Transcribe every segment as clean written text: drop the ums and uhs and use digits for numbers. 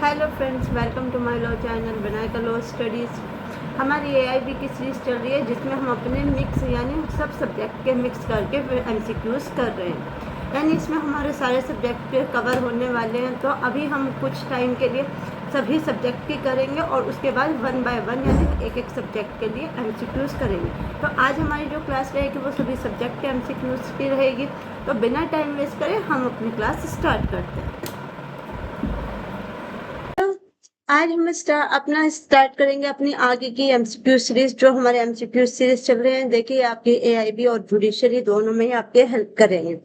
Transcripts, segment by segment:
Hello friends, welcome to my law channel Vinayaka law studies. हमारी AIB की series चल रही है जिसमें हम अपने मिक्स यानी सब सब्जेक्ट के मिक्स करके एमसीक्यूज़ कर रहे हैं। यानी इसमें हमारे सारे सब्जेक्ट कवर होने वाले हैं। तो अभी हम कुछ टाइम के लिए सभी सब्जेक्ट की करेंगे और उसके बाद 1 बाय 1 यानी एक एक सब्जेक्ट के लिए एमसीक्यूज़ करेंगे। तो आज हमारी जो क्लास रहेगी वो सभी सब्जेक्ट के एमसीक्यूज़ की रहेगी। तो बिना टाइम वेस्ट करे हम अपनी क्लास स्टार्ट करते हैं। आज हम अपना स्टार्ट करेंगे अपनी आगे की एमसीक्यू सीरीज। जो हमारे एमसीक्यू सीरीज चल रहे हैं, देखिए आपके एआईबी और जुडिशरी दोनों में ही आपके हेल्प करेंगे।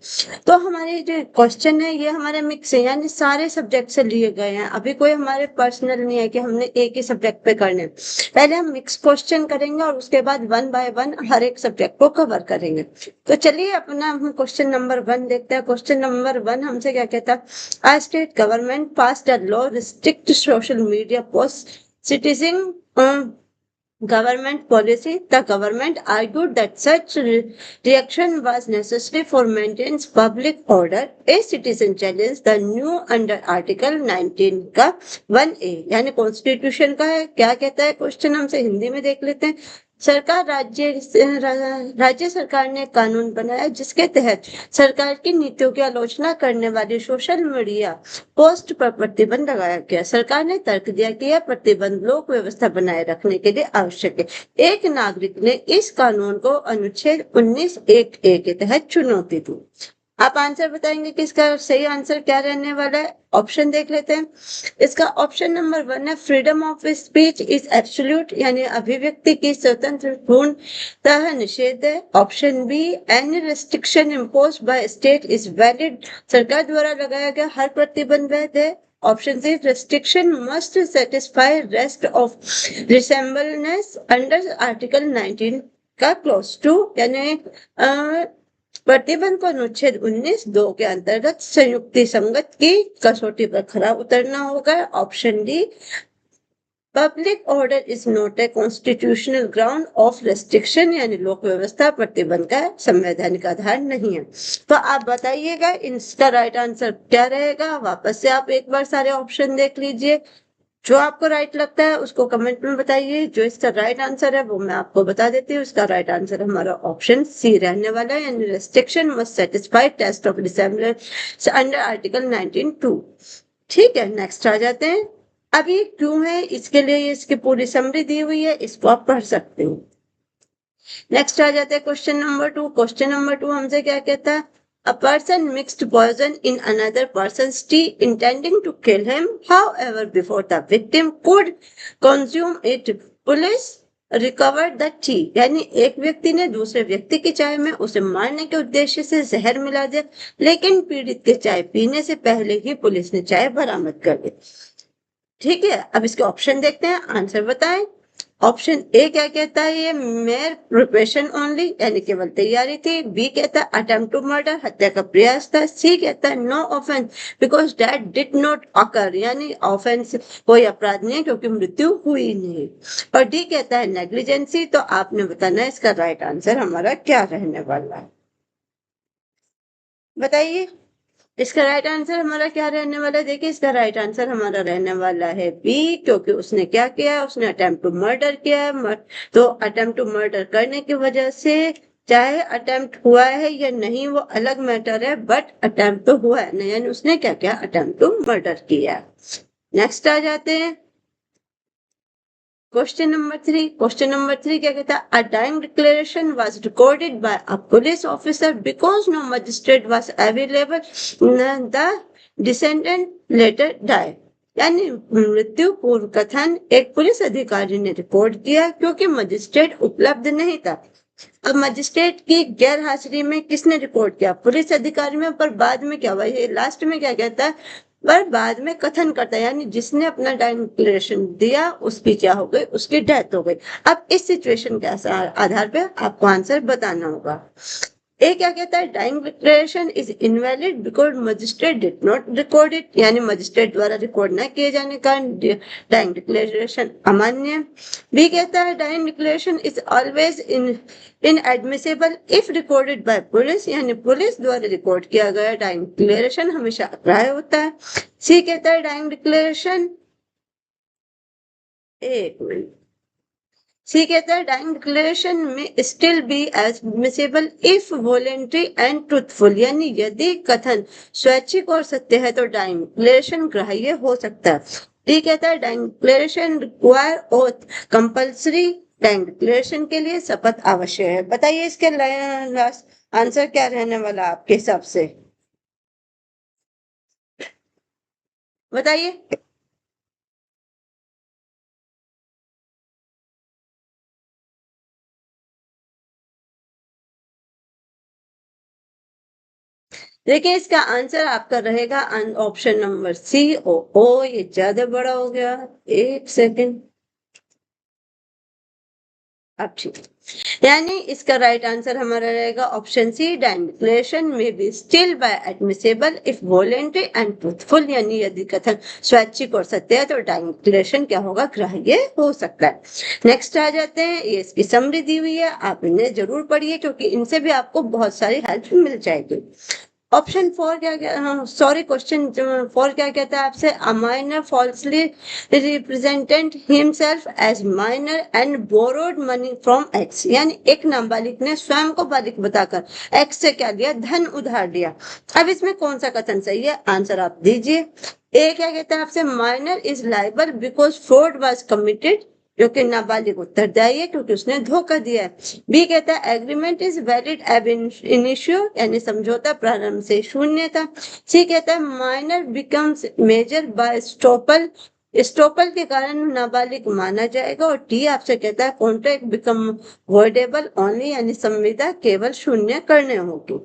तो हमारे जो क्वेश्चन है ये हमारे मिक्स है, यानी सारे सब्जेक्ट से लिए गए हैं। अभी कोई हमारे पर्सनल नहीं है कि हमने एक ही सब्जेक्ट पे करने। पहले हम मिक्स क्वेश्चन करेंगे और उसके बाद 1 बाय 1 हर एक सब्जेक्ट को कवर करेंगे। तो चलिए अपना हम क्वेश्चन नंबर 1 देखते हैं। क्वेश्चन नंबर 1 हमसे क्या कहता है? A state government passed a law restrict social media posts citizen government policy. The government argued that such reaction was necessary for maintenance public order. A citizen challenged the new under Article 19 का 1A यानी constitution का है। क्या कहता है question, हमसे हिंदी में देख लेते हैं। राज्य सरकार ने कानून बनाया जिसके तहत सरकार की नीतियों की आलोचना करने वाली सोशल मीडिया पोस्ट पर प्रतिबंध लगाया गया। सरकार ने तर्क दिया कि यह प्रतिबंध लोक व्यवस्था बनाए रखने के लिए आवश्यक है। एक नागरिक ने इस कानून को अनुच्छेद 19(1)(a) के तहत चुनौती दी। आप आंसर बताएंगे कि इसका सही आंसर क्या रहने वाला है। ऑप्शन देख लेते हैं। इसका ऑप्शन नंबर 1 है, freedom of speech is absolute, यानी अभिव्यक्ति की स्वतंत्र पूर्णतः निषेध है। Option B, any restriction imposed by state is valid, सरकार द्वारा लगाया गया हर प्रतिबंध वैध है। Option C, restriction must satisfy rest of reasonableness under article 19 का क्लॉज 2, यानी प्रतिबंध को अनुच्छेद 19(2) के अंतर्गत संयुक्ति संगत की कसौटी पर खरा उतरना होगा। Option D, public order is not a constitutional ground of restriction, यानी लोक व्यवस्था प्रतिबंध का संवैधानिक आधार नहीं है। तो आप बताइएगा इसका राइट आंसर क्या रहेगा। वापस से आप एक बार सारे ऑप्शन देख लीजिए, जो आपको राइट लगता है उसको कमेंट में बताइए। जो इसका राइट आंसर है वो मैं आपको बता देती हूँ। इसका राइट आंसर हमारा ऑप्शन सी रहने वाला है, यानी restriction must satisfy test of resemblance under article 19(2). ठीक है, नेक्स्ट आ जाते हैं। अभी क्यों है इसके लिए इसकी पूरी समरी दी हुई है, इसको आप पढ़ सकते हो। नेक्स्ट आ जाते हैं क्वेश्चन नंबर 2। क्वेश्चन नंबर 2 हमसे क्या कहता है? A person mixed poison in another person's tea intending to kill him. However, before the victim could consume it, police recovered the tea. यानी एक व्यक्ति ने दूसरे व्यक्ति की चाय में उसे मारने के उद्देश्य से जहर मिला दिया, लेकिन पीड़ित के चाय पीने से पहले ही पुलिस ने चाय बरामद कर ली। ठीक है, अब इसके ऑप्शन देखते हैं, आंसर बताएं। ऑप्शन ए क्या कहता है? ये मेयर प्रिपरेशन ओनली, यानी केवल तैयारी थी। बी कहता है अटेम्प्ट टू मर्डर, हत्या का प्रयास था। सी कहता है no offence because that did not occur, यानी ऑफेंस कोई अपराध नहीं क्योंकि मृत्यु हुई नहीं। और डी कहता है नेग्लिजेंसी। तो आपने बताना है इसका राइट आंसर हमारा क्या रहने वाला है। बताइए इसका राइट आंसर हमारा क्या रहने वाला है। देखिए इसका राइट आंसर हमारा रहने वाला है बी, क्योंकि उसने क्या किया, उसने अटेम्प्ट टू मर्डर किया है। तो अटेम्प्ट टू मर्डर करने की वजह से चाहे अटेम्प्ट हुआ है या नहीं वो अलग मैटर है, बट अटेम्प्ट तो हुआ है ना, यानी उसने क्या किया, अटेम्प्ट टू मर्डर किया। नेक्स्ट आ जाते हैं क्वेश्चन नंबर 3। क्वेश्चन नंबर 3 क्या कहता है? A dying declaration was recorded by a police officer because no magistrate was available. The decedent later died. यानी मृत्यु पूर्व कथन एक पुलिस अधिकारी ने रिकॉर्ड किया क्योंकि मजिस्ट्रेट उपलब्ध नहीं था। अब मजिस्ट्रेट की गैर हाजिरी में किसने रिकॉर्ड किया? पुलिस अधिकारी में। पर बाद में क्या हुआ, ये लास्ट में क्या कहता है, पर बाद में कथन करता है, यानी जिसने अपना डिक्लेरेशन दिया उसकी क्या हो गई, उसकी डेथ हो गई। अब इस सिचुएशन के आधार पे आपको आंसर बताना होगा। ए क्या कहता है? Dying declaration is invalid because magistrate did not record it, यानी मजिस्ट्रेट द्वारा रिकॉर्ड न किए जाने का डाइंग डिक्लेरेशन अमान्य। बी कहता है dying declaration is always inadmissible if recorded by police, यानी पुलिस द्वारा रिकॉर्ड किया गया डाइंग डिक्लेरेशन हमेशा अग्राह्य होता है। सी कहता है डाइंग डिक्लेरेशन एक मिनट। सी कहता है डाइंग डिक्लेरेशन में still be admissible if voluntary and truthful, यानी यदि कथन स्वैच्छिक और सत्य है तो डाइंग डिक्लेरेशन ग्राह्य हो सकता है। डी कहता है dying declaration require oath compulsory, dying declaration के लिए शपथ आवश्यक है। बताइए इसके आंसर क्या रहने वाला आपके हिसाब से, बताइए। देखिए इसका आंसर आपका रहेगा ऑप्शन नंबर सी। ओ ये ज्यादा बड़ा हो गया, एक सेकंड। अब ठीक, यानी इसका राइट आंसर हमारा रहेगा ऑप्शन सी, डिक्लेरेशन में B still by admissible if voluntary and truthful, यानी यदि कथन स्वैच्छिक और सत्य है तो डिक्लेरेशन क्या होगा, ग्राह्य हो सकता है। नेक्स्ट आ जाते हैं, ये इसकी समरी दी हुई है, आप इन्हें जरूर पढ़िए क्योंकि इनसे भी आपको बहुत सारी हेल्प मिल जाएगी। ऑप्शन फोर क्या, सॉरी क्वेश्चन फोर क्या कहता है आपसे, a minor falsely represented himself as minor and borrowed money from X, यानी एक नाबालिग ने स्वयं को बालिग बताकर एक्स से क्या दिया, धन उधार दिया। अब इसमें कौन सा कथन सही है, आंसर आप दीजिए। ए क्या कहता है आपसे, minor is liable because fraud was committed, जो कि नाबालिग उत्तरदायी है क्योंकि उसने धोखा दिया है। बी कहता है एग्रीमेंट इज वैलिड एब इनिशियो, यानी समझौता प्रारंभ से शून्य था। सी कहता है minor becomes measure by estoppel, estoppel के कारण नाबालिग माना जाएगा। और टी आपसे कहता है कॉन्ट्रैक्ट बिकम वर्डेबल ओनली, यानी संविदा केवल शून्य करने होगी।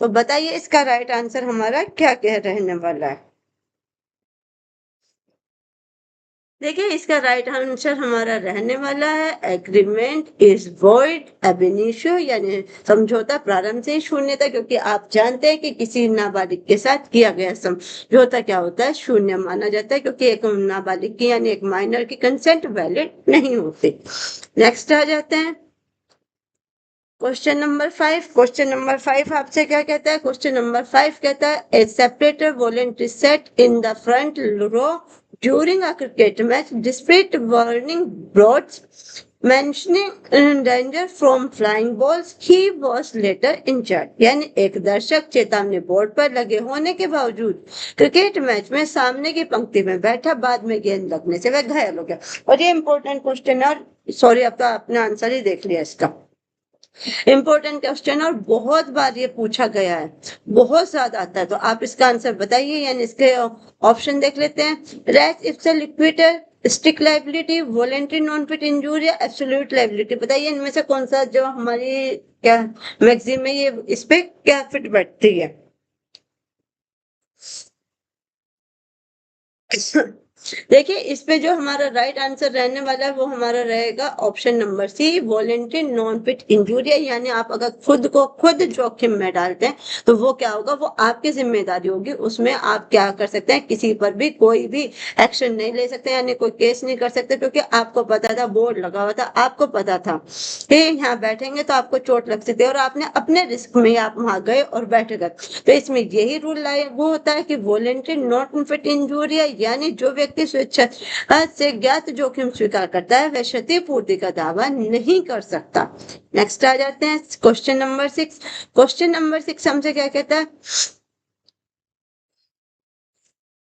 तो बताइए इसका राइट आंसर हमारा क्या कह रहने वाला है। देखिए इसका राइट आंसर हमारा रहने वाला है agreement is void ab initio, यानी समझौता प्रारंभ से ही शून्य था, क्योंकि आप जानते हैं कि किसी नाबालिग के साथ किया गया समझौता क्या होता है, शून्य माना जाता है, क्योंकि एक नाबालिग की यानी एक माइनर की कंसेंट वैलिड नहीं होती। नेक्स्ट आ जाते हैं क्वेश्चन नंबर 5। क्वेश्चन नंबर 5 आपसे क्या कहता है, क्वेश्चन नंबर 5 कहता है a spectator voluntarily sat in the front row during a cricket match displayed warning boards mentioning danger from flying balls, he was later injured, यानी एक दर्शक चेतावनी बोर्ड पर लगे होने के बावजूद क्रिकेट मैच में सामने की पंक्ति में बैठा, बाद में गेंद लगने से वह घायल हो गया। और ये इंपॉर्टेंट क्वेश्चन है, और सॉरी आपका आपने आंसर ही देख लिया इसका। इंपॉर्टेंट क्वेश्चन और बहुत बार ये पूछा गया है, बहुत ज्यादा आता है। तो आप इसका आंसर बताइए, यानी इसके ऑप्शन देख लेते हैं। Res ipsa loquitur, strict liability, volenti non fit injuria या एब्सोल्यूट लाइबिलिटी, बताइए इनमें से कौन सा जो हमारी क्या मैगजीन में ये इस पे क्या फिट बैठती है। देखिए इस पे जो हमारा राइट आंसर रहने वाला है वो हमारा रहेगा option number C, voluntary non fit injury, यानी आप अगर खुद को खुद जोखिम में डालते हैं तो वो क्या होगा, वो आपकी जिम्मेदारी होगी, उसमें आप क्या कर सकते हैं, किसी पर भी कोई भी एक्शन नहीं ले सकते, यानी कोई केस नहीं कर सकते, क्योंकि आपको पता था, बोर्ड लगा हुआ था, आपको पता था कि यहाँ बैठेंगे तो आपको चोट लग सकती है, और आपने अपने रिस्क में आप वहां गए और बैठ गए। तो इसमें यही रूल लागू होता है कि वॉलेंट्री नॉन फिट इंजूरी, यानी जो व्यक्ति स्वेच्छा से ज्ञात जोखिम स्वीकार करता है वह क्षतिपूर्ति का दावा नहीं कर सकता। नेक्स्ट आ जाते हैं क्वेश्चन नंबर 6। क्वेश्चन नंबर 6 हमसे क्या कहता है,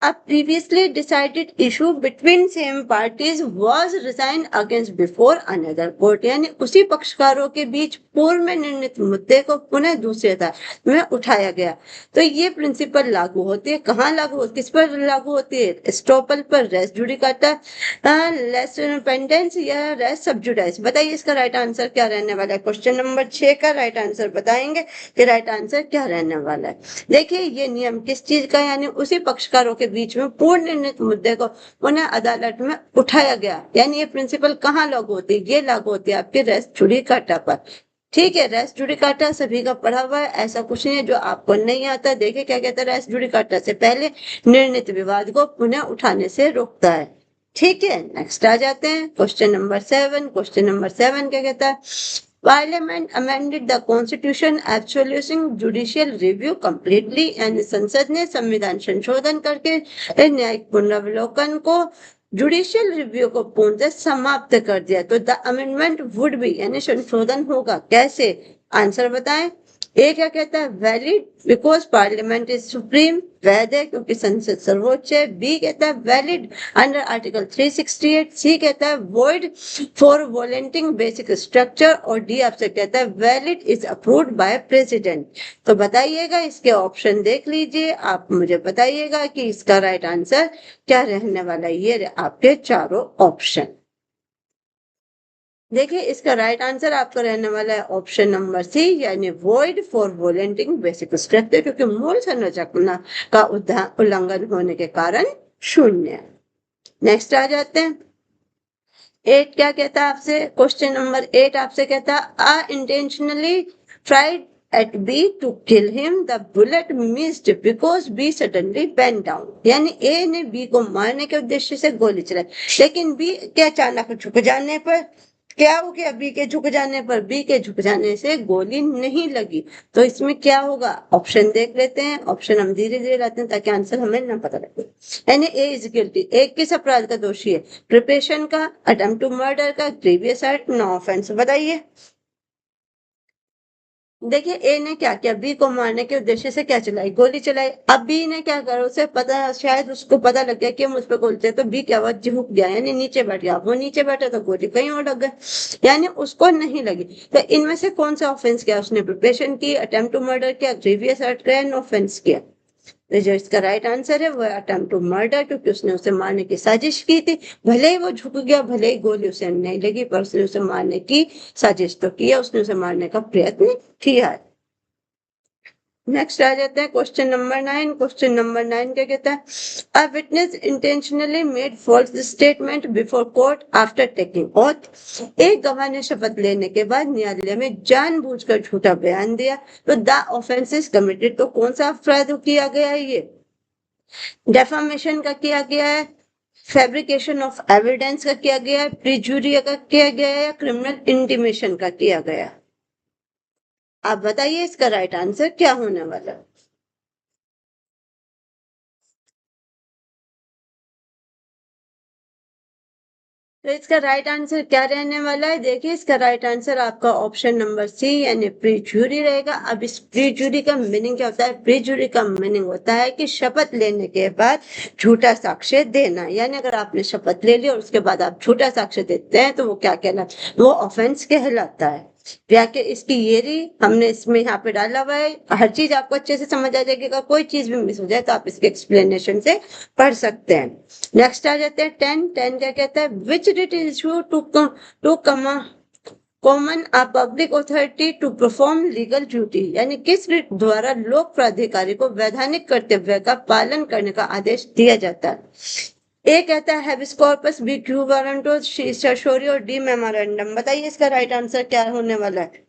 A previously decided issue between same parties was resigned against before another court, यानी उसी पक्षकारों के बीच पूर्व में निर्णित मुद्दे को पुनः दूसरे अदालत में उठाया गया। तो ये प्रिंसिपल लागू होती है, कहाँ लागू होती है, किस पर लागू होती है, एस्टॉपल पर, रेस जुडिकाटा, लेस पेंडेंस या रेस सब्जुडाइस। बताइए इसका राइट आंसर क्या रहने वाला है। क्वेश्चन नंबर 6 का राइट आंसर बताएंगे कि राइट आंसर क्या रहने वाला है। देखिए ये नियम किस चीज का, यानी उसी पक्षकारों के बीच में पूर्ण निर्णित मुद्दे को पुनः अदालत में उठाया गया, यानी ये प्रिंसिपल कहाँ लागू होती है, ये लागू होती है आपके रेस जुडिकाटा पर। ठीक है, रेस जुडिकाटा सभी का पढ़ा हुआ है, ऐसा कुछ नहीं है जो आपको नहीं आता। देखिए क्या कहता है, रेस जुडिकाटा से पहले निर्णित विवाद को पुनः उठाने से रोकता है। ठीक है, नेक्स्ट आ जाते हैं क्वेश्चन नंबर 7। क्वेश्चन नंबर 7 क्या कहता है, Parliament amended the Constitution absoluting judicial review completely, यानी संसद ने संविधान संशोधन करके न्यायिक पुनरावलोकन को जुडिशियल रिव्यू को पूर्णतः समाप्त कर दिया। तो द अमेंडमेंट वुड बी, यानी संशोधन होगा कैसे, आंसर बताएं। ए क्या कहता है, valid because parliament is supreme, वैध है क्योंकि संसद सर्वोच्च है। बी कहता है वैलिड अंडर आर्टिकल 368। सी कहता है वॉइड फॉर वॉलेंटिंग बेसिक स्ट्रक्चर। और डी आपसे कहता है valid is approved by president. तो बताइएगा, इसके ऑप्शन देख लीजिए, आप मुझे बताइएगा कि इसका राइट आंसर क्या रहने वाला है। ये आपके चारों ऑप्शन। देखिए, इसका राइट आंसर आपका रहने वाला है ऑप्शन नंबर सी, यानी वॉइड फॉर वॉलेंटिंग बेसिक स्ट्रक्चर, क्योंकि मूल संरचना का उल्लंघन होने के कारण शून्य। नेक्स्ट आ जाते हैं। 8 क्या कहता है आपसे, क्वेश्चन नंबर 8 आपसे कहता है intentionally tried at B to kill him, the bullet missed because B suddenly bent down। यानी A ने B को मारने के उद्देश्य से गोली चलाई, लेकिन B के अचानक झुक जाने पर क्या हो गया, B के झुक जाने पर, B के झुक जाने से गोली नहीं लगी। तो इसमें क्या होगा, ऑप्शन देख लेते हैं। ऑप्शन हम धीरे धीरे लाते हैं ताकि आंसर हमें ना पता लगे। यानी A इज गिल्टी, एक किस अपराध का दोषी है, प्रिपरेशन का, अटेम्प्ट टू मर्डर का, ग्रीवियस एक्ट, नो ऑफेंस। बताइए। देखिए, ए ने क्या किया, बी को मारने के उद्देश्य से क्या चलाई, गोली चलाई। अब बी ने क्या करा, उसे पता, शायद उसको पता लग गया कि मुझ पर गोली चलाई, तो बी क्या हुआ, झुक गया, यानी नीचे बैठ गया। वो नीचे बैठा तो गोली कहीं और लग गई, यानी उसको नहीं लगी। तो इनमें से कौन सा ऑफेंस किया उसने, प्रिपरेशन की, अटेम्प्ट टू मर्डर किया, ग्रीवियस एक्ट किया, नो ऑफेंस किया। तो जो इसका राइट आंसर है वो अटेम्प्ट टू मर्डर, क्योंकि उसने उसे मारने की साजिश की थी। भले ही वो झुक गया, भले ही गोली उसे नहीं लगी, पर उसने उसे मारने की साजिश तो किया, उसने उसे मारने का प्रयत्न किया है। नेक्स्ट आ जाता है क्वेश्चन नंबर 9। क्वेश्चन नंबर 9 क्या कहता है, a witness intentionally made false statement before court after taking oath. एक गवाह ने शपथ लेने के बाद न्यायालय में जानबूझकर झूठा बयान दिया। तो द ऑफेंस इज कमिटेड, तो कौन सा अपराध किया गया है, ये डेफामेशन का किया गया है, फैब्रिकेशन ऑफ एविडेंस का किया गया है, प्रीजुरी का किया गया है, या क्रिमिनल इंटीमेशन का किया गया है। आप बताइए इसका राइट आंसर क्या होने वाला है। तो इसका राइट आंसर क्या रहने वाला है, देखिए इसका राइट आंसर आपका ऑप्शन नंबर सी, यानी प्रीजुरी रहेगा। अब इस प्रीजुरी का मीनिंग क्या होता है, प्रीजुरी का मीनिंग होता है कि शपथ लेने के बाद झूठा साक्ष्य देना। यानी अगर आपने शपथ ले ली और उसके बाद आप झूठा साक्ष्य देते हैं तो वो क्या कहलाता, वो ऑफेंस कहलाता है। व्याख्या इसकी ये रही, हमने इसमें यहाँ पे डाला हुआ है, हर चीज आपको अच्छे से समझ आ जाएगी। अगर कोई चीज भी मिस हो जाए तो आप इसके एक्सप्लेनेशन से पढ़ सकते हैं। नेक्स्ट आ जाते हैं 10। 10 क्या कहता है, which writ is issue to command a public authority to perform legal duty. यानी किस रिट द्वारा लोक प्राधिकारी को वैधानिक कर्तव्य का पालन करने का आदेश दिया जाता है। ए कहता है habeas corpus, B quo warranto, C certiorari और डी मेमोरेंडम। बताइए इसका राइट आंसर क्या होने वाला है।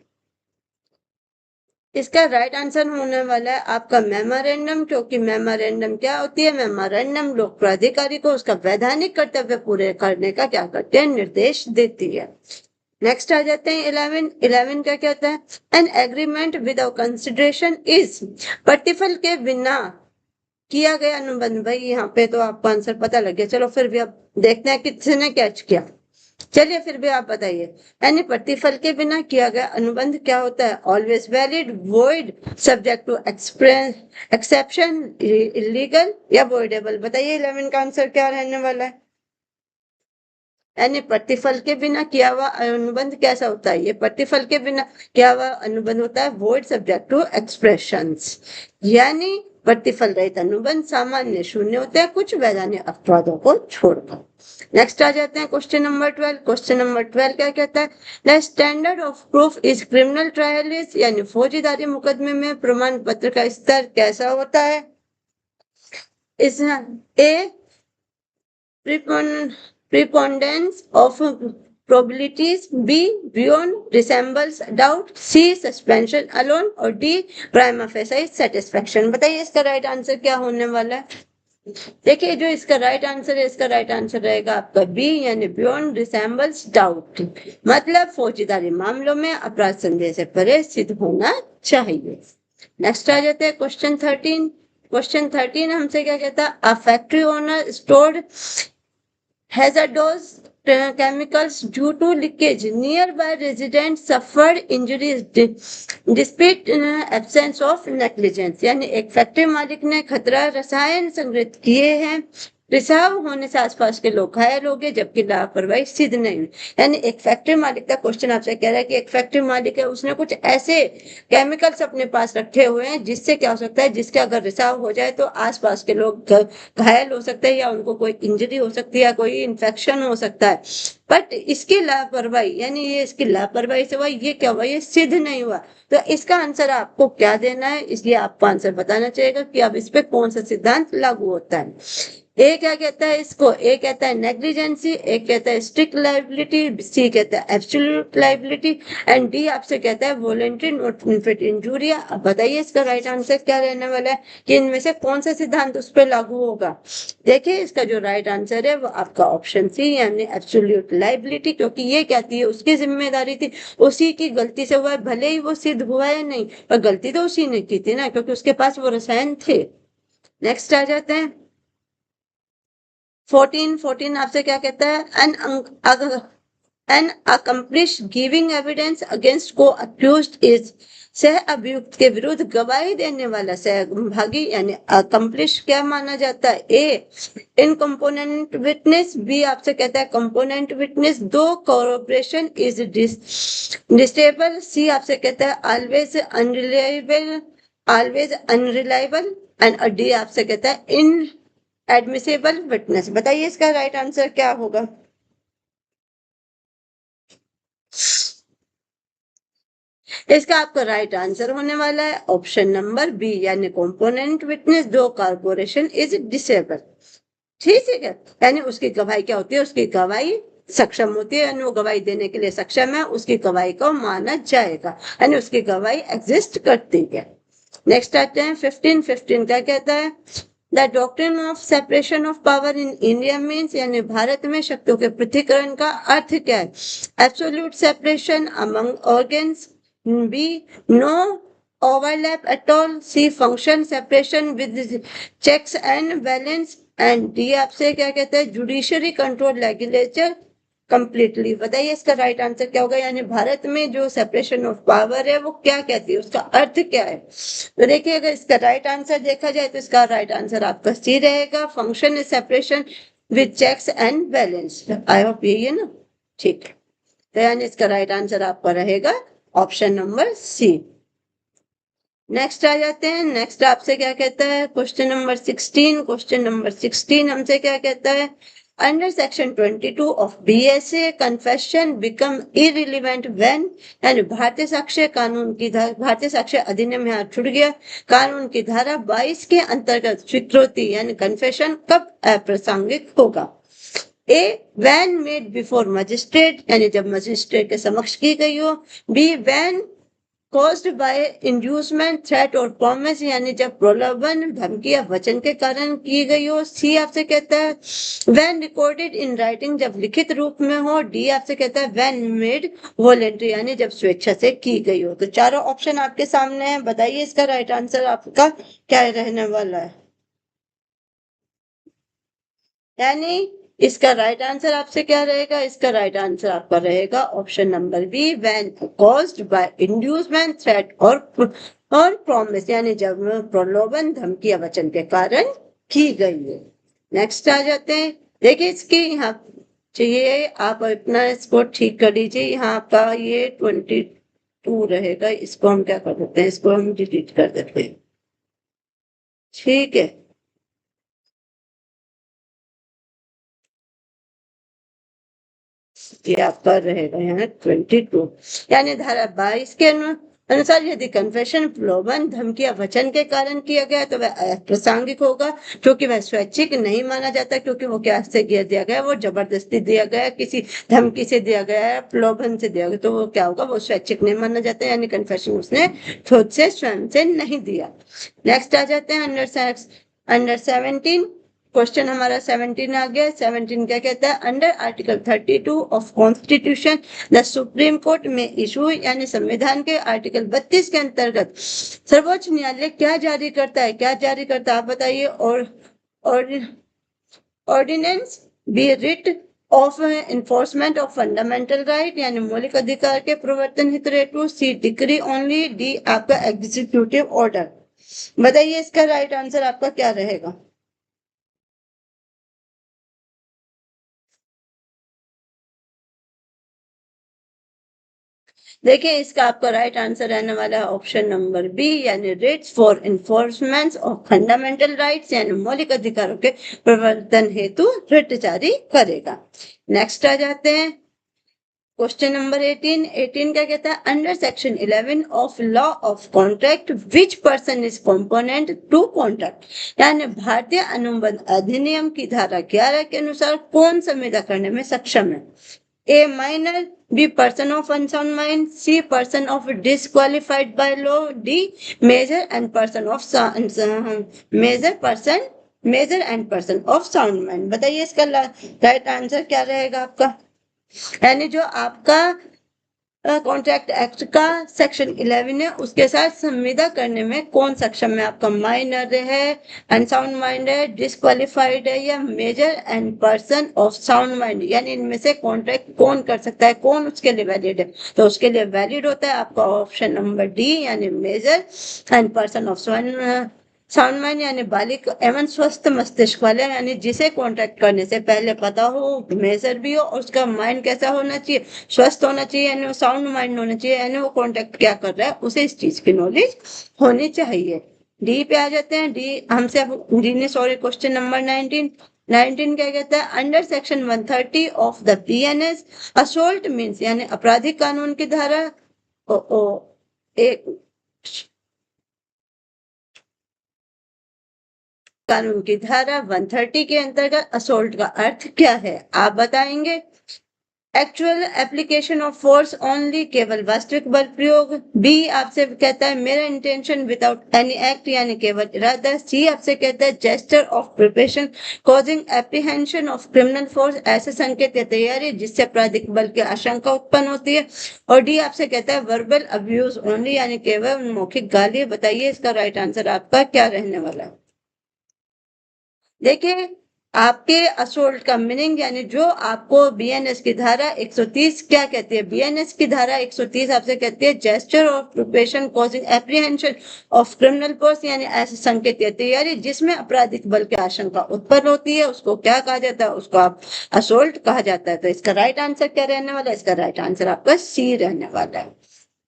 इसका राइट आंसर होने वाला है आपका मेमोरेंडम, क्योंकि मेमोरेंडम क्या होती है, मेमोरेंडम लोक प्राधिकारी को उसका वैधानिक कर्तव्य पूरे करने का क्या करते हैं, निर्देश देती है। नेक्स्ट आ जाते हैं 11। 11 क्या कहता है, an agreement without consideration is, प्रतिफल के बिना किया गया अनुबंध। भाई यहाँ पे तो आपको आंसर पता लग गया, चलो फिर भी अब देखते हैं किसने कैच किया। चलिए फिर भी आप बताइए, यानी प्रतिफल के बिना किया गया अनुबंध क्या होता है, always valid, void, subject to exception, illegal या वॉइडेबल। बताइए 11 का आंसर क्या रहने वाला है। यानी प्रतिफल के बिना किया हुआ अनुबंध कैसा होता है, ये प्रतिफल के बिना किया हुआ अनुबंध होता है वॉइड सब्जेक्ट टू एक्सप्रेशंस। यानी प्रतिफल रहित अनुबंध सामान्य शून्य होते हैं, कुछ वैधानिक अपराधों को छोड़कर। नेक्स्ट आ जाते हैं क्वेश्चन नंबर 12। क्वेश्चन नंबर 12 क्या कहता है, the standard of proof is criminal trial is, यानी फौजीदारी मुकदमे में प्रमाण पत्र का स्तर कैसा होता है। इस ए preponderance of probabilities, B beyond resembles doubt, C suspension alone और D prima facie satisfaction। बताइए इसका राइट आंसर क्या होने वाला है। देखिए जो इसका राइट आंसर है, इसका राइट आंसर रहेगा आपका बी, यानी बियॉन्ड रिसेम्बल्स डाउट, मतलब फौजीदारी मामलों में अपराध संदेह से परे सिद्ध होना चाहिए। नेक्स्ट आ जाते हैं क्वेश्चन 13। क्वेश्चन 13 हमसे क्या कहता है, a factory owner stored hazardous chemicals due to leakage. Nearby residents suffered injuries despite absence of negligence. यानी एक फैक्ट्री मालिक ने खतरा रसायन संग्रहित किए हैं, रिसाव होने से आसपास के लोग घायल हो गए, जबकि लापरवाही सिद्ध नहीं हुई। यानी एक फैक्ट्री मालिक का क्वेश्चन आपसे कह रहा है कि एक फैक्ट्री मालिक है, उसने कुछ ऐसे केमिकल्स अपने पास रखे हुए हैं जिससे क्या हो सकता है, जिसके अगर रिसाव हो जाए तो आसपास के लोग घायल हो सकते हैं या उनको कोई इंजरी हो सकती है या कोई इन्फेक्शन हो सकता है। बट इसकी लापरवाही, यानी ये इसकी लापरवाही से हुआ, ये क्या हुआ, ये सिद्ध नहीं हुआ। तो इसका आंसर आपको क्या देना है, इसलिए आपको आंसर बताना चाहिए कि अब इस पे कौन सा सिद्धांत लागू होता है। ए क्या कहता है इसको, ए कहता है नेग्लिजेंसी, ए कहता है स्ट्रिक्ट लाइबिलिटी, सी कहता है एब्सोल्यूट लाइबिलिटी, एंड डी आपसे कहता है वॉलंटरी नॉट इन्फिट इंजूरिया। अब बताइए इसका राइट आंसर क्या रहने वाला है, कि इनमें से कौन सा सिद्धांत उस पर लागू होगा। देखिए इसका जो राइट आंसर है वो आपका ऑप्शन सी, यानी एब्सोल्यूट लाइबिलिटी, क्योंकि ये कहती है उसकी जिम्मेदारी थी, उसी की गलती से हुआ है, भले ही वो सिद्ध हुआ है नहीं, पर गलती तो उसी ने की थी ना, क्योंकि उसके पास वो रसायन थे। नेक्स्ट आ जाते हैं 14 आपसे क्या कहता है, an accomplice giving evidence against co accused is, सह अभियुक्त के विरुद्ध गवाही देने वाला सहभागी, यानी अकम्प्लिश क्या माना जाता है, ए इन कंपोनेंट विटनेस, बी आपसे कहता है कंपोनेंट विटनेस, दो कोऑपरेशन इज डिस्टेबल, सी आपसे कहता है ऑलवेज अनरिलायबल, एंड डी आपसे कहता है इन एडमिसेबल विटनेस। बताइए इसका राइट आंसर क्या होगा। इसका आपका राइट आंसर होने वाला है ऑप्शन नंबर बी, यानी कंपोनेंट विटनेस दो कॉर्पोरेशन इज डिसेबल। ठीक है, यानी उसकी गवाही क्या होती है, उसकी गवाही सक्षम होती है, यानी वो गवाही देने के लिए सक्षम है, उसकी गवाही को माना जाएगा, यानी उसकी गवाही एग्जिस्ट करती है। नेक्स्ट आते हैं 15 क्या कहता है, the doctrine of separation of power in India means, यानी भारत में शक्तियों के पृथक्करण का अर्थ क्या है, absolute separation among organs, B no overlap at all, C function separation with checks and balance, and D आपसे क्या कहता है जुडिशरी कंट्रोल लेजिस्लेचर कंप्लीटली। बताइए इसका राइट आंसर क्या होगा, यानी भारत में जो सेपरेशन ऑफ पावर है वो क्या कहती है, उसका अर्थ क्या है। तो देखिए अगर इसका राइट आंसर देखा जाए तो इसका राइट आंसर आपका सी रहेगा, function is separation with checks and balance. I hope यही है ना, ठीक है, तो यानी इसका राइट आंसर आपका रहेगा ऑप्शन नंबर सी। नेक्स्ट आ जाते हैं, नेक्स्ट आपसे क्या कहता है क्वेश्चन नंबर 16। क्वेश्चन नंबर 16 हमसे क्या कहता है, under section 22 of BSA confession become irrelevant when, यानी भारतीय साक्ष्य कानून की भारतीय साक्ष्य अधिनियम यहाँ छूट गया, कानून की धारा 22 के अंतर्गत स्वीकृति यानी कन्फेशन कब अप्रासंगिक होगा। A when made before magistrate, यानी जब मजिस्ट्रेट के समक्ष की गई हो, B when caused by inducement threat और promise, यानी जब प्रलोभन धमकी या वचन के कारण की गई हो, सी आपसे कहता है when recorded in writing, जब लिखित रूप में हो, डी आपसे कहता है when made voluntary, यानी जब स्वेच्छा से की गई हो। तो चारों ऑप्शन आपके सामने हैं, बताइए इसका राइट आंसर आपका क्या रहने वाला है। यानी इसका राइट आंसर आपसे क्या रहेगा, इसका राइट आंसर आपका रहेगा option number B, when caused by inducement threat और प्रॉमिस, यानी जब प्रलोभन धमकी या वचन के कारण की गई है। नेक्स्ट आ जाते हैं, देखिए इसकी यहाँ चाहिए आप अपना इसको ठीक कर लीजिए, यहाँ आपका ये 22 रहेगा, इसको हम क्या कर देते हैं, इसको हम डिलीट कर देते हैं। ठीक है, ये आपका रहेगा यहाँ 22, यानी धारा 22 के अनुसार यदि कन्फेशन प्रलोभन धमकी या वचन के कारण किया गया तो वह अप्रासंगिक होगा, क्योंकि वह स्वैच्छिक नहीं माना जाता, क्योंकि वो क्या से दिया गया, वो जबरदस्ती दिया गया, किसी धमकी से दिया गया है, प्रलोभन से दिया गया, तो वो क्या होगा, वो स्वैच्छिक नहीं माना जाता, यानी कन्फेशन उसने खुद से स्वयं से नहीं दिया। नेक्स्ट आ जाते हैं अंडर 17। क्वेश्चन हमारा 17 आ गया। 17 क्या कहता है, under article 32 of constitution the supreme court में इशू, यानी संविधान के आर्टिकल 32 के अंतर्गत सर्वोच्च न्यायालय क्या जारी करता है, क्या जारी करता है आप बताइए, और ordinance B writ of enforcement of fundamental right यानी मौलिक अधिकार के प्रवर्तन हित हेतु, सी डिक्री ओनली, डी आपका एग्जीक्यूटिव ऑर्डर। बताइए इसका राइट आंसर आपका क्या रहेगा। देखिए इसका आपका राइट आंसर रहने वाला है ऑप्शन नंबर बी यानी Ritz for enforcement of fundamental rights यानी मौलिक अधिकारों के प्रवर्तन हेतु रिट जारी करेगा। नेक्स्ट आ जाते हैं क्वेश्चन नंबर 18 क्या कहता है, under section 11 of law of contract which person is component to contract यानी भारतीय अनुबंध अधिनियम की धारा 11 के अनुसार कौन संविदा करने में सक्षम है। A minor, B person of unsound mind, C person of disqualified by law, D major and person of sound mind. बताइए इसका राइट आंसर क्या रहेगा आपका। यानी जो आपका कॉन्ट्रैक्ट एक्ट का सेक्शन 11 है उसके साथ संविदा करने में कौन सक्षम है, आपका माइनर है, अनसाउंड माइंड है, डिस्क्वालिफाइड है या major and person of sound mind, यानी इनमें से कॉन्ट्रैक्ट कौन कर सकता है, कौन उसके लिए वैलिड है। तो उसके लिए वैलिड होता है आपका ऑप्शन नंबर डी यानी major and person of sound mind यानी बालिक एवं स्वस्थ मस्तिष्क वाले, यानी जिसे कॉन्ट्रैक्ट करने से पहले पता हो, मेजर भी हो और उसका माइंड कैसा होना चाहिए, स्वस्थ होना चाहिए यानी साउंड माइंड होना चाहिए, यानी वो कॉन्ट्रैक्ट क्या कर रहा है उसे इस चीज की नॉलेज होनी चाहिए। डी पे आ जाते हैं। डी हमसे डी ने सॉरी क्वेश्चन नंबर 19 क्या कहता है, under section 130 of the BNS assault means यानी आपराधिक कानून की धारा एक कानून की धारा 130 के अंतर्गत असोल्ट का अर्थ क्या है, आप बताएंगे। Actual application of force only, केवल वास्तविक बल प्रयोग, बी आपसे कहता है मेरा इंटेंशन विदाउट एनी एक्ट यानी केवल इरादा, सी आपसे कहता है gesture of preparation causing apprehension of criminal force, ऐसे संकेत या तैयारी जिससे आपराधिक बल की आशंका उत्पन्न होती है, और डी आपसे कहता है वर्बल अब्यूज ओनली यानी केवल मौखिक गाली। बताइए इसका राइट आंसर आपका क्या रहने वाला है। देखिए आपके असोल्ट का मीनिंग यानी जो आपको बीएनएस की धारा 130 क्या कहती है, बीएनएस की धारा 130 आपसे कहती है gesture of preparation causing apprehension of criminal force यानी ऐसे संकेत या तैयारी जिसमें आपराधिक बल की आशंका उत्पन्न होती है उसको क्या कहा जाता है, उसको आप असोल्ट कहा जाता है। तो इसका राइट आंसर क्या रहने वाला है, इसका राइट आंसर आपका सी रहने वाला है।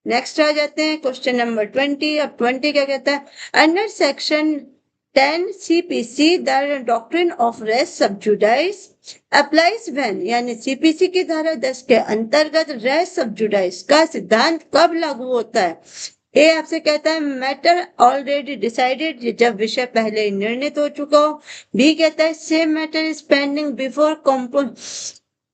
नेक्स्ट आ जाते हैं क्वेश्चन नंबर 20। अब 20 क्या कहता है, under section 10 CPC the doctrine of res sub judice applies when यानी CPC की धारा 10 के अंतर्गत res sub judice का सिद्धांत कब लागू होता है। ए आपसे कहता है मैटर ऑलरेडी डिसाइडेड जब विषय पहले ही निर्णित हो चुका हो, बी कहता है same matter is pending before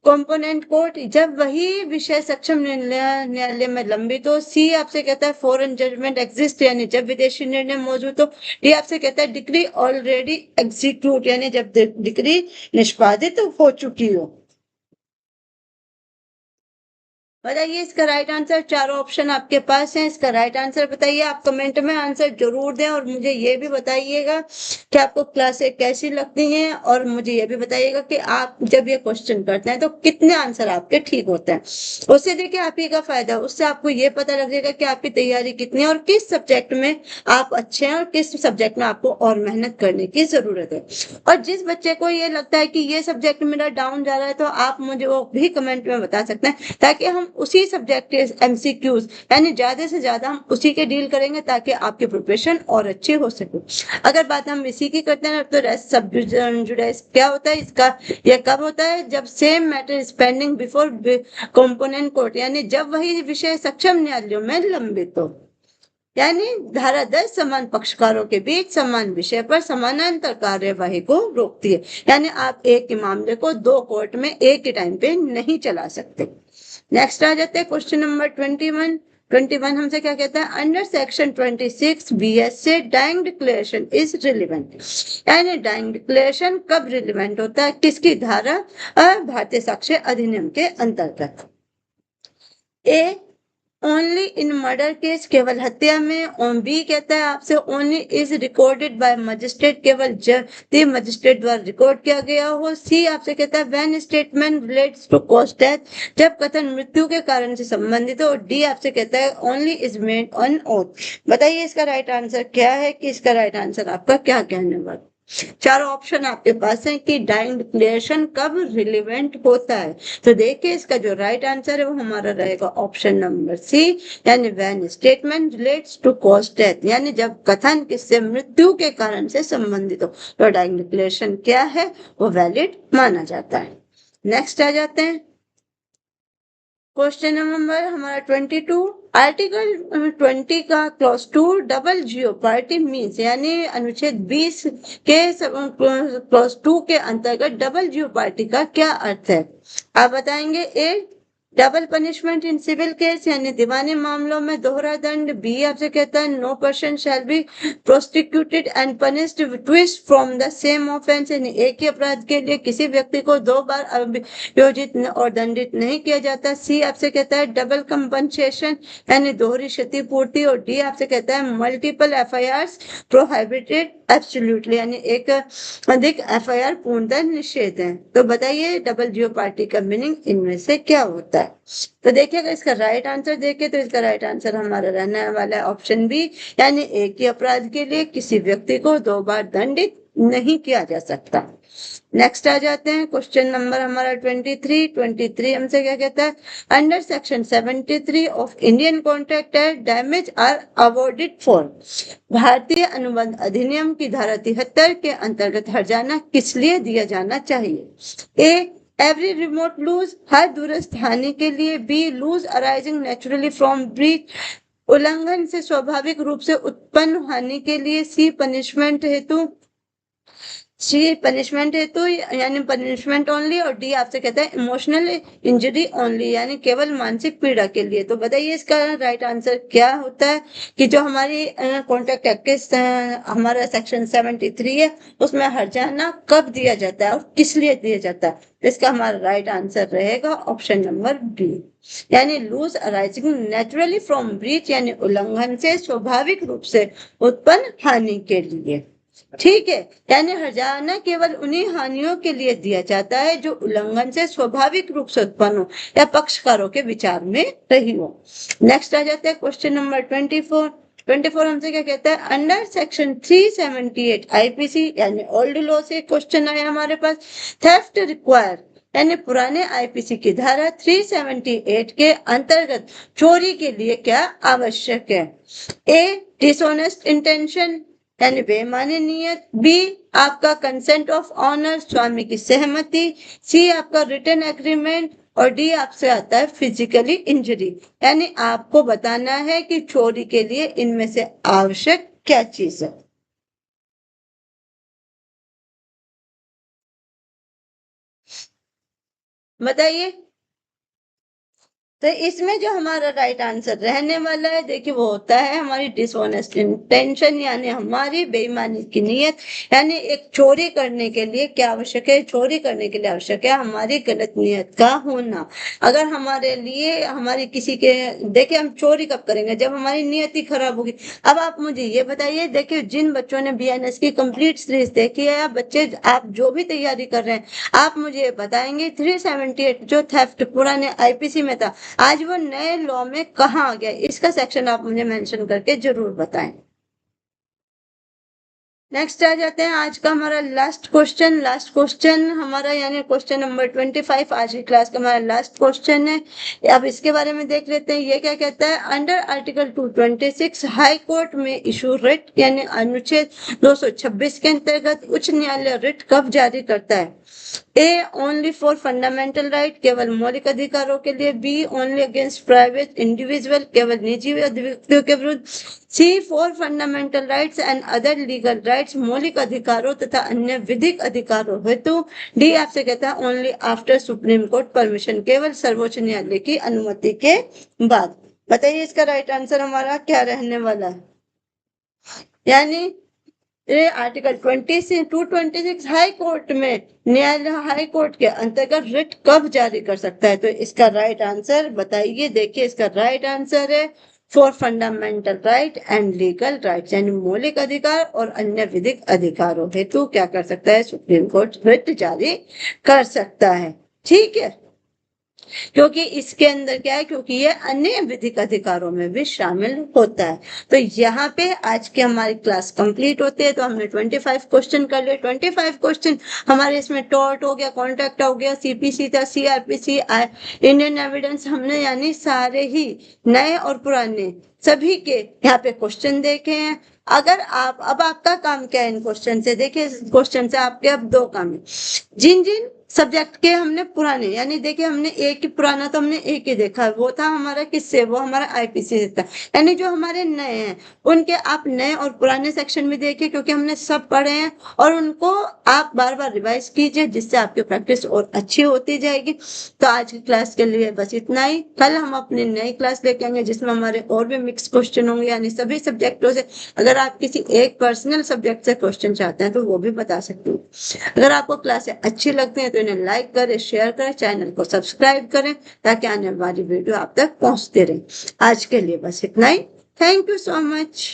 component court जब वही विषय सक्षम न्यायालय में लंबित हो, सी आपसे कहता है फॉरेन जजमेंट एग्जिस्ट यानी जब विदेशी निर्णय मौजूद हो, डी आपसे कहता है डिक्री ऑलरेडी एग्जीक्यूट यानी जब डिक्री निष्पादित हो चुकी हो। बताइए इसका राइट आंसर, चारों ऑप्शन आपके पास हैं, इसका राइट आंसर बताइए। आप कमेंट में आंसर जरूर दें और मुझे ये भी बताइएगा कि आपको क्लासें कैसी लगती हैं, और मुझे ये भी बताइएगा कि आप जब ये क्वेश्चन करते हैं तो कितने आंसर आपके ठीक होते हैं। उससे देखिए आप ही का फायदा, उससे आपको ये पता लगेगा कि आपकी तैयारी कितनी है और किस सब्जेक्ट में आप अच्छे हैं और किस सब्जेक्ट में आपको और मेहनत करने की जरूरत है। और जिस बच्चे को ये लगता है कि ये सब्जेक्ट मेरा डाउन जा रहा है तो आप मुझे वो भी कमेंट में बता सकते हैं, ताकि हम उसी सब्जेक्ट के एमसीक्यूज यानी ज्यादा से ज्यादा हम उसी के डील करेंगे ताकि आपकी प्रिपरेशन और अच्छी हो सके। अगर बात हम इसी की करते हैं तो रेस्ट सब जुडाइस क्या होता है, इसका यह कब होता है, जब same matter is pending before component court यानी जब वही विषय सक्षम न्यायालयों में लंबित हो, यानी धारा 10 समान पक्षकारों के बीच समान विषय पर समानांतर कार्यवाही को रोकती है, यानी आप एक के मामले को दो कोर्ट में एक ही टाइम पे नहीं चला सकते। नेक्स्ट आ जाते हैं क्वेश्चन नंबर 21 हमसे क्या कहता है, अंडर सेक्शन 26 बीएस से डाइंग डिक्लेरेशन इज रिलेवेंट यानी डाइंग डिक्लेरेशन कब रिलेवेंट होता है, किसकी धारा, भारतीय साक्ष्य अधिनियम के अंतर्गत। A only in murder case, केवल हत्या में। बी कहता है आपसे only is recorded by magistrate, केवल जब मजिस्ट्रेट द्वारा रिकॉर्ड किया गया हो। सी आपसे कहता है when statement relates to cause death, जब कथन मृत्यु के कारण से संबंधित हो। डी आपसे कहता है only is made on oath. बताइए इसका राइट आंसर क्या है, कि इसका राइट आंसर आपका क्या कहने वाला। चारों ऑप्शन आपके पास है कि डाइंग डिक्लेरेशन कब रिलेवेंट होता है। तो देखिए इसका जो राइट आंसर है वो हमारा रहेगा ऑप्शन नंबर सी, यानी when statement relates to cause death, यानी जब कथन किससे मृत्यु के कारण से संबंधित हो तो डाइंग डिक्लेरेशन क्या है वो वैलिड माना जाता है। नेक्स्ट आ जाते हैं क्वेश्चन नंबर हमारा 22। आर्टिकल 20 का क्लॉज 2 डबल जियो पार्टी मीन्स, यानी अनुच्छेद 20 के क्लॉज 2 के अंतर्गत डबल जियो पार्टी का क्या अर्थ है। आप बताएंगे। A double punishment in civil case, यानी दीवानी मामलों में दोहरा दंड। बी आपसे कहता है no person shall be prosecuted and punished twice from the same offence, यानी एक ही अपराध के लिए किसी व्यक्ति को दो बार अभियोजित और दंडित नहीं किया जाता। सी आपसे कहता है डबल कंपनसेशन, यानी दोहरी क्षतिपूर्ति। और डी आपसे कहता है मल्टीपल एफआईआर प्रोहिबिटेड एब्सोल्युटली, यानी एक अधिक एफआईआर पूर्णतः निषेध है। तो बताइए डबल जियो पार्टी का मीनिंग इनमें से क्या होता है। तो देखिएगा इसका राइट आंसर देखिए तो इसका राइट आंसर हमारा रहने वाला है ऑप्शन बी, यानी एक ही अपराध के लिए किसी व्यक्ति को दो बार दंडित नहीं किया जा सकता। नेक्स्ट आ जाते हैं क्वेश्चन नंबर हमारा 23 हमसे क्या कहता है। Under section 73 of Indian contract act damage are awarded for, भारतीय अनुबंध अधिनियम की धारा 73 के अंतर्गत हर्जाना किस लिए दिया जाना चाहिए। ए एवरी रिमोट लूज, हर दूरस्थ हानि के लिए। B loss arising naturally from breach, उल्लंघन से स्वाभाविक रूप से उत्पन्न हानि के लिए। सी पनिशमेंट हेतु, सी पनिशमेंट हेतु यानी पनिशमेंट ओनली। और डी आपसे कहता है इमोशनल इंजरी ओनली, यानी केवल मानसिक पीड़ा के लिए। तो बताइए इसका राइट आंसर क्या होता है, कि जो हमारी कॉन्ट्रैक्ट एक्ट हमारा सेक्शन 73 है उसमें हर्जाना कब दिया जाता है और किस लिए दिया जाता है। तो इसका हमारा राइट आंसर रहेगा ऑप्शन नंबर बी, यानी loss arising naturally from breach, यानी उल्लंघन से स्वाभाविक रूप से उत्पन्न हानि के लिए। ठीक है, यानी हर्जाना केवल उन्हीं हानियों के लिए दिया जाता है जो उल्लंघन से स्वाभाविक रूप से उत्पन्न हो या पक्षकारों के विचार में रही हो। नेक्स्ट आ जाता है क्वेश्चन नंबर 24 हमसे क्या कहता है। अंडर सेक्शन 378 आईपीसी, यानी ओल्ड लॉ से क्वेश्चन आया हमारे पास। थेफ्ट रिक्वायर, यानी पुराने आईपीसी की धारा 378 के अंतर्गत चोरी के लिए क्या आवश्यक है। ए डिसऑनेस्ट इंटेंशन, यानी बेईमानी नीयत। बी आपका कंसेंट ऑफ ऑनर, स्वामी की सहमति। सी आपका रिटन एग्रीमेंट। और डी आपसे आता है फिजिकली इंजरी, यानी आपको बताना है कि चोरी के लिए इनमें से आवश्यक क्या चीज है। बताइए। तो इसमें जो हमारा राइट आंसर रहने वाला है देखिए वो होता है हमारी डिसऑनेस्ट इंटेंशन, यानी हमारी बेईमानी की नीयत। यानी एक चोरी करने के लिए क्या आवश्यक है, चोरी करने के लिए आवश्यक है हमारी गलत नीयत का होना। अगर हमारे लिए हमारी किसी के, देखिए हम चोरी कब करेंगे जब हमारी नीयत ही खराब होगी। अब आप मुझे ये बताइए, देखिए जिन बच्चों ने बीएनएस की कंप्लीट सीरीज देखी है, बच्चे आप जो भी तैयारी कर रहे हैं, आप मुझे बताएंगे 378 जो थेफ्ट पुराने आईपीसी में था आज वो नए लॉ में कहाँ आ गया, इसका सेक्शन आप मुझे मेंशन करके जरूर बताएं। नेक्स्ट आ जाते हैं आज का हमारा लास्ट क्वेश्चन हमारा, यानी क्वेश्चन नंबर 25 आज की क्लास का हमारा लास्ट क्वेश्चन है। अब इसके बारे में देख लेते हैं। ये क्या कहता है। अंडर आर्टिकल 226 हाई कोर्ट में इशू रिट, यानी अनुच्छेद 226 के अंतर्गत उच्च न्यायालय रिट कब जारी करता है। A only for fundamental right, केवल मौलिक अधिकारों के लिए। B only against private individual, केवल निजी व्यक्तियों के विरुद्ध। C for fundamental rights and other legal rights, मौलिक अधिकारों तथा अन्य विधिक अधिकारों हेतु। डी आपसे कहता है only after supreme court permission, केवल सर्वोच्च न्यायालय की अनुमति के बाद। बताइए इसका राइट आंसर हमारा क्या रहने वाला है। यानी ये आर्टिकल 20 से 226 हाई कोर्ट में न्यायालय हाई कोर्ट के अंतर्गत रिट कब जारी कर सकता है? तो इसका राइट आंसर बताइए। देखिए इसका राइट आंसर है for fundamental right and legal right, यानी मौलिक अधिकार और अन्य विधिक अधिकारों हेतु क्या कर सकता है? सुप्रीम कोर्ट रिट जारी कर सकता है। ठीक है, क्योंकि इसके अंदर क्या है, क्योंकि ये अन्य विधिक अधिकारों में भी शामिल होता है। तो यहाँ पे आज की हमारी क्लास कंप्लीट होती है। तो हमने 25 क्वेश्चन कर लिए। 25 क्वेश्चन हमारे इसमें टॉर्ट हो गया, कॉन्ट्रैक्ट हो गया, सीपीसी था, सीआरपीसी, इंडियन एविडेंस, हमने यानी सारे ही नए और पुराने सभी के यहाँ पे क्वेश्चन देखे हैं। अगर आप अब आपका काम क्या है इन क्वेश्चन से? देखिए क्वेश्चन से आपके अब दो काम है। जिन जिन सब्जेक्ट के हमने पुराने, यानी देखिए हमने एक ही पुराना तो हमने एक ही देखा, वो था हमारा किससे? वो हमारा आईपीसी से था। यानी जो हमारे नए हैं उनके आप नए और पुराने सेक्शन में देखिए, क्योंकि हमने सब पढ़े हैं, और उनको आप बार बार रिवाइज कीजिए, जिससे आपकी प्रैक्टिस और अच्छी होती जाएगी। तो आज की क्लास के लिए बस इतना ही। कल हम अपनी नई क्लास लेके आएंगे जिसमें हमारे और भी मिक्स क्वेश्चन होंगे, यानी सभी सब्जेक्टों से। अगर आप किसी एक पर्सनल सब्जेक्ट से क्वेश्चन चाहते हैं तो वो भी बता सकते हैं। अगर आपको क्लासें अच्छी लगती हैं तो इन्हें लाइक करें, शेयर करें, चैनल को सब्सक्राइब करें, ताकि आने वाली वीडियो आप तक पहुंचते रहे। आज के लिए बस इतना ही। Thank you so much.